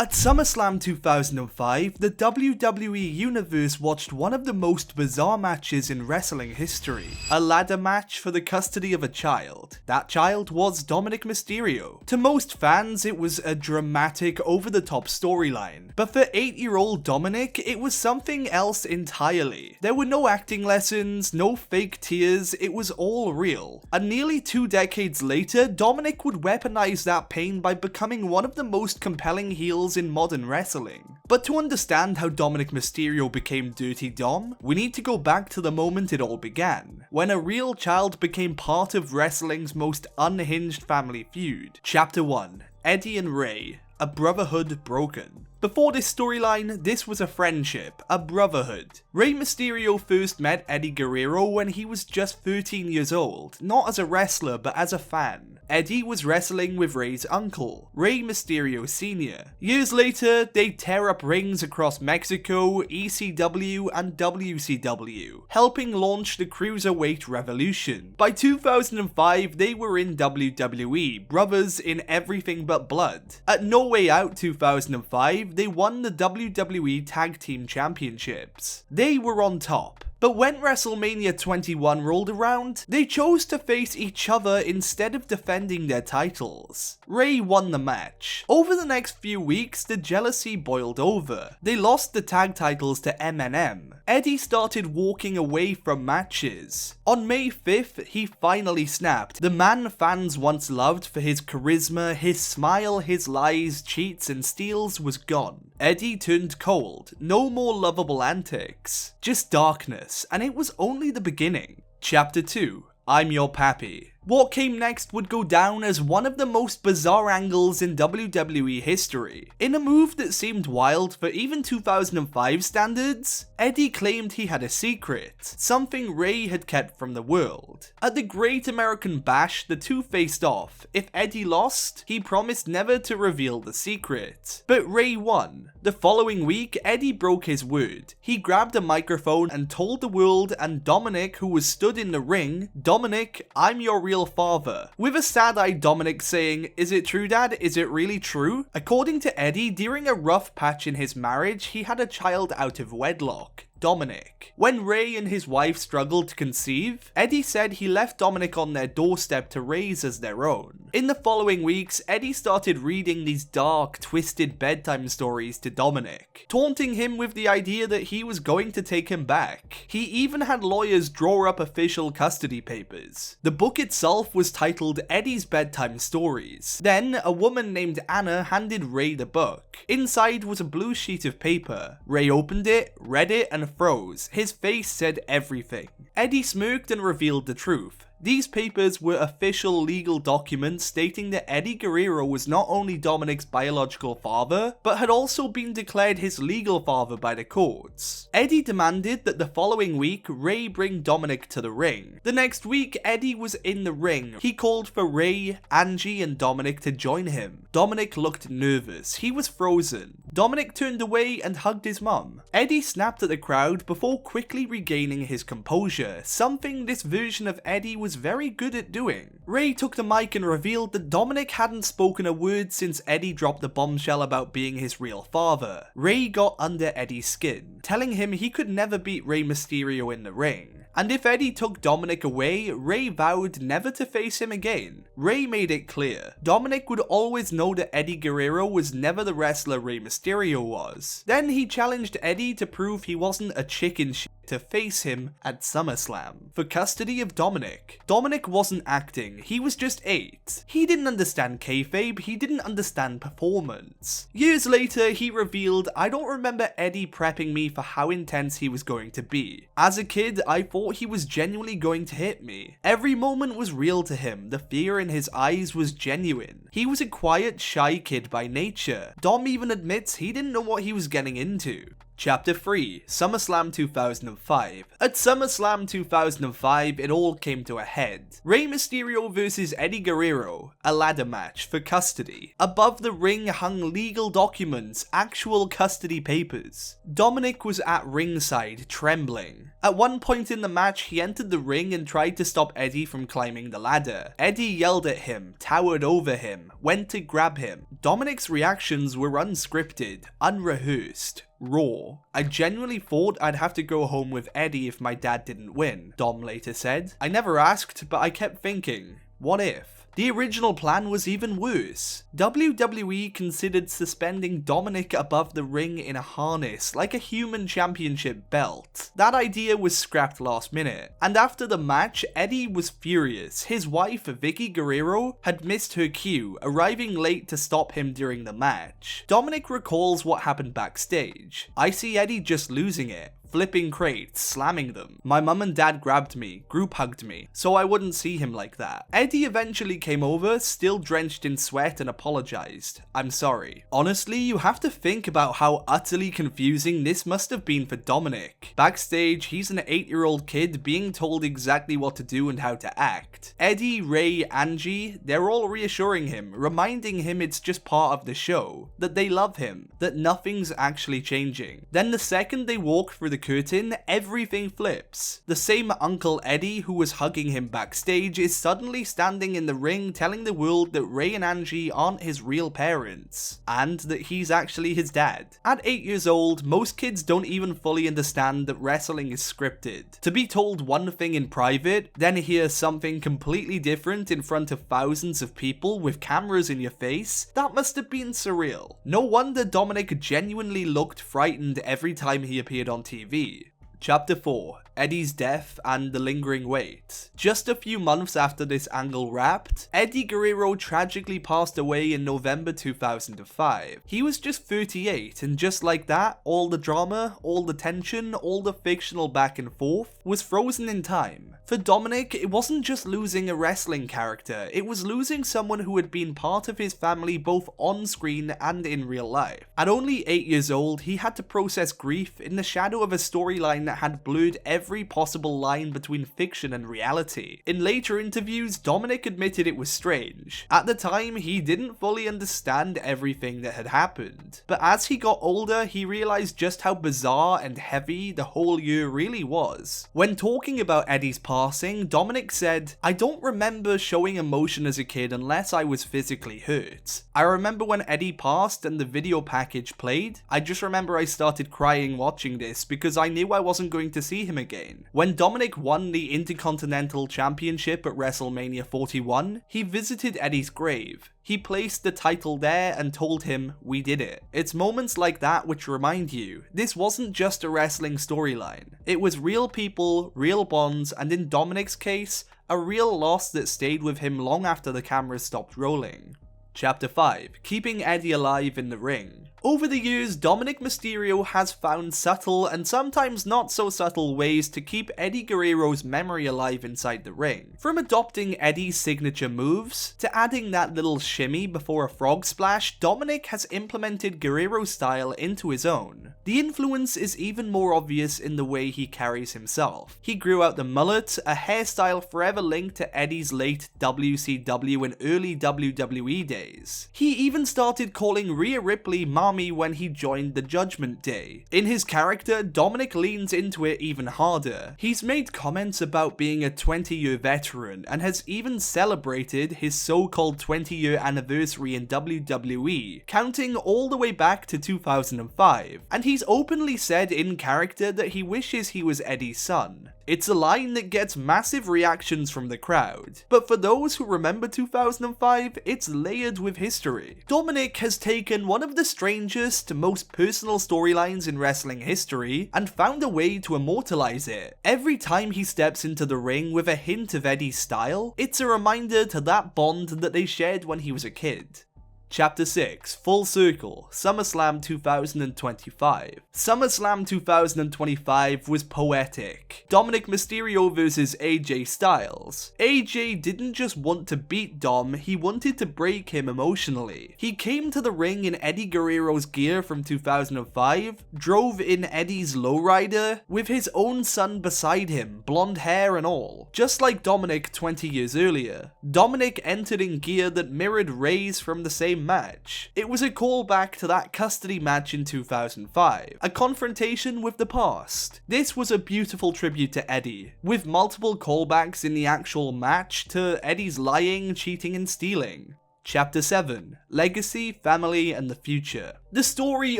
At SummerSlam 2005, the WWE Universe watched one of the most bizarre matches in wrestling history. A ladder match for the custody of a child. That child was Dominik Mysterio. To most fans, it was a dramatic, over-the-top storyline. But for 8-year-old Dominik, it was something else entirely. There were no acting lessons, no fake tears, it was all real. And nearly 2 decades later, Dominik would weaponize that pain by becoming one of the most compelling heels in modern wrestling. But to understand how Dominik Mysterio became Dirty Dom, we need to go back to the moment it all began, when a real child became part of wrestling's most unhinged family feud. Chapter 1. Eddie and Ray, a brotherhood broken. Before this storyline, this was a friendship, a brotherhood. Rey Mysterio first met Eddie Guerrero when he was just 13 years old, not as a wrestler but as a fan. Eddie was wrestling with Rey's uncle, Rey Mysterio Sr. Years later, they tear up rings across Mexico, ECW and WCW, helping launch the Cruiserweight Revolution. By 2005, they were in WWE, brothers in everything but blood. At No Way Out 2005, they won the WWE Tag Team Championships. They were on top. But when WrestleMania 21 rolled around, they chose to face each other instead of defending their titles. Rey won the match. Over the next few weeks, the jealousy boiled over. They lost the tag titles to MNM. Eddie started walking away from matches. On May 5th, he finally snapped. The man fans once loved for his charisma, his smile, his lies, cheats and steals was gone. Eddie turned cold. No more lovable antics. Just darkness. And it was only the beginning. Chapter 2. I'm Your Papi. What came next would go down as one of the most bizarre angles in WWE history. In a move that seemed wild for even 2005 standards, Eddie claimed he had a secret, something Rey had kept from the world. At the Great American Bash, the two faced off. If Eddie lost, he promised never to reveal the secret. But Rey won. The following week, Eddie broke his word. He grabbed a microphone and told the world and Dominik, who was stood in the ring, "Dominik, I'm your real father," with a sad-eyed Dominik saying, "Is it true, Dad? Is it really true?" According to Eddie, during a rough patch in his marriage, he had a child out of wedlock. Dominik. When Rey and his wife struggled to conceive, Eddie said he left Dominik on their doorstep to raise as their own. In the following weeks, Eddie started reading these dark, twisted bedtime stories to Dominik, taunting him with the idea that he was going to take him back. He even had lawyers draw up official custody papers. The book itself was titled Eddie's Bedtime Stories. Then, a woman named Anna handed Rey the book. Inside was a blue sheet of paper. Rey opened it, read it, and froze. His face said everything. Eddie smirked and revealed the truth. These papers were official legal documents stating that Eddie Guerrero was not only Dominik's biological father, but had also been declared his legal father by the courts. Eddie demanded that the following week, Rey bring Dominik to the ring. The next week, Eddie was in the ring. He called for Rey, Angie, and Dominik to join him. Dominik looked nervous. He was frozen. Dominik turned away and hugged his mum. Eddie snapped at the crowd before quickly regaining his composure, something this version of Eddie was very good at doing. Rey took the mic and revealed that Dominik hadn't spoken a word since Eddie dropped the bombshell about being his real father. Rey got under Eddie's skin, telling him he could never beat Rey Mysterio in the ring. And if Eddie took Dominik away, Rey vowed never to face him again. Rey made it clear. Dominik would always know that Eddie Guerrero was never the wrestler Rey Mysterio was. Then he challenged Eddie to prove he wasn't a chicken shit to face him at SummerSlam for custody of Dominik. Dominik wasn't acting, he was just 8. He didn't understand kayfabe, he didn't understand performance. Years later, he revealed, "I don't remember Eddie prepping me for how intense he was going to be. As a kid, I thought he was genuinely going to hit me. Every moment was real to him, the fear in his eyes was genuine. He was a quiet, shy kid by nature. Dom even admits he didn't know what he was getting into." Chapter 3, SummerSlam 2005. At SummerSlam 2005, it all came to a head. Rey Mysterio vs Eddie Guerrero, a ladder match for custody. Above the ring hung legal documents, actual custody papers. Dominik was at ringside, trembling. At one point in the match, he entered the ring and tried to stop Eddie from climbing the ladder. Eddie yelled at him, towered over him, went to grab him. Dominik's reactions were unscripted, unrehearsed, raw. I genuinely thought I'd have to go home with Eddie if my dad didn't win, Dom later said. I never asked, but I kept thinking, what if? The original plan was even worse. WWE considered suspending Dominik above the ring in a harness, like a human championship belt. That idea was scrapped last minute. And after the match, Eddie was furious. His wife, Vicky Guerrero, had missed her cue, arriving late to stop him during the match. Dominik recalls what happened backstage. I see Eddie just losing it, flipping crates, slamming them. My mum and dad grabbed me, group hugged me, so I wouldn't see him like that. Eddie eventually came over, still drenched in sweat, and apologized. I'm sorry. Honestly, you have to think about how utterly confusing this must have been for Dominik. Backstage, he's an 8-year-old kid being told exactly what to do and how to act. Eddie, Ray, Angie, they're all reassuring him, reminding him it's just part of the show, that they love him, that nothing's actually changing. Then the second they walk through the curtain, everything flips. The same Uncle Eddie who was hugging him backstage is suddenly standing in the ring telling the world that Ray and Angie aren't his real parents, and that he's actually his dad. At 8 years old, most kids don't even fully understand that wrestling is scripted. To be told one thing in private, then hear something completely different in front of thousands of people with cameras in your face, that must have been surreal. No wonder Dominik genuinely looked frightened every time he appeared on TV. Chapter 4, Eddie's death and the lingering weight. Just a few months after this angle wrapped, Eddie Guerrero tragically passed away in November 2005. He was just 38, and just like that, all the drama, all the tension, all the fictional back and forth was frozen in time. For Dominik, it wasn't just losing a wrestling character, it was losing someone who had been part of his family both on screen and in real life. At only 8 years old, he had to process grief in the shadow of a storyline that had blurred every possible line between fiction and reality. In later interviews, Dominik admitted it was strange. At the time, he didn't fully understand everything that had happened. But as he got older, he realized just how bizarre and heavy the whole year really was. When talking about Eddie's passing, Dominik said, "I don't remember showing emotion as a kid unless I was physically hurt. I remember when Eddie passed and the video package played, I just remember I started crying watching this because I knew I wasn't going to see him again." When Dominik won the Intercontinental Championship at WrestleMania 41, he visited Eddie's grave. He placed the title there and told him, "We did it." It's moments like that which remind you, this wasn't just a wrestling storyline. It was real people, real bonds, and in Dominik's case, a real loss that stayed with him long after the cameras stopped rolling. Chapter 5, Keeping Eddie Alive in the Ring. Over the years, Dominik Mysterio has found subtle and sometimes not so subtle ways to keep Eddie Guerrero's memory alive inside the ring. From adopting Eddie's signature moves, to adding that little shimmy before a frog splash, Dominik has implemented Guerrero's style into his own. The influence is even more obvious in the way he carries himself. He grew out the mullet, a hairstyle forever linked to Eddie's late WCW and early WWE days. He even started calling Rhea Ripley Mommy when he joined the Judgment Day. In his character, Dominik leans into it even harder. He's made comments about being a 20-year veteran and has even celebrated his so-called 20-year anniversary in WWE, counting all the way back to 2005, and he's openly said in character that he wishes he was Eddie's son. It's a line that gets massive reactions from the crowd, but for those who remember 2005, it's layered with history. Dominik has taken one of the strangest, most personal storylines in wrestling history and found a way to immortalize it. Every time he steps into the ring with a hint of Eddie's style, it's a reminder to that bond that they shared when he was a kid. Chapter 6, Full Circle, SummerSlam 2025. SummerSlam 2025 was poetic. Dominik Mysterio vs AJ Styles. AJ didn't just want to beat Dom, he wanted to break him emotionally. He came to the ring in Eddie Guerrero's gear from 2005, drove in Eddie's lowrider, with his own son beside him, blonde hair and all. Just like Dominik 20 years earlier, Dominik entered in gear that mirrored Ray's from the same match. It was a callback to that custody match in 2005, a confrontation with the past. This was a beautiful tribute to Eddie, with multiple callbacks in the actual match to Eddie's lying, cheating and stealing. Chapter 7, Legacy, Family and the Future. The story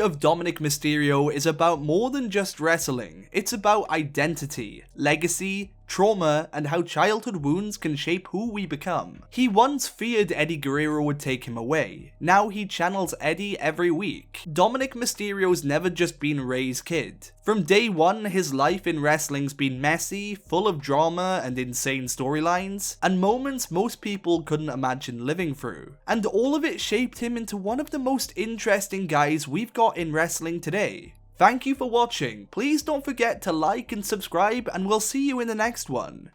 of Dominik Mysterio is about more than just wrestling, it's about identity, legacy, trauma, and how childhood wounds can shape who we become. He once feared Eddie Guerrero would take him away, now he channels Eddie every week. Dominik Mysterio's never just been Ray's kid. From day one, his life in wrestling's been messy, full of drama and insane storylines, and moments most people couldn't imagine living through. And all of it shaped him into one of the most interesting guys we've got in wrestling today. Thank you for watching, please don't forget to like and subscribe and we'll see you in the next one.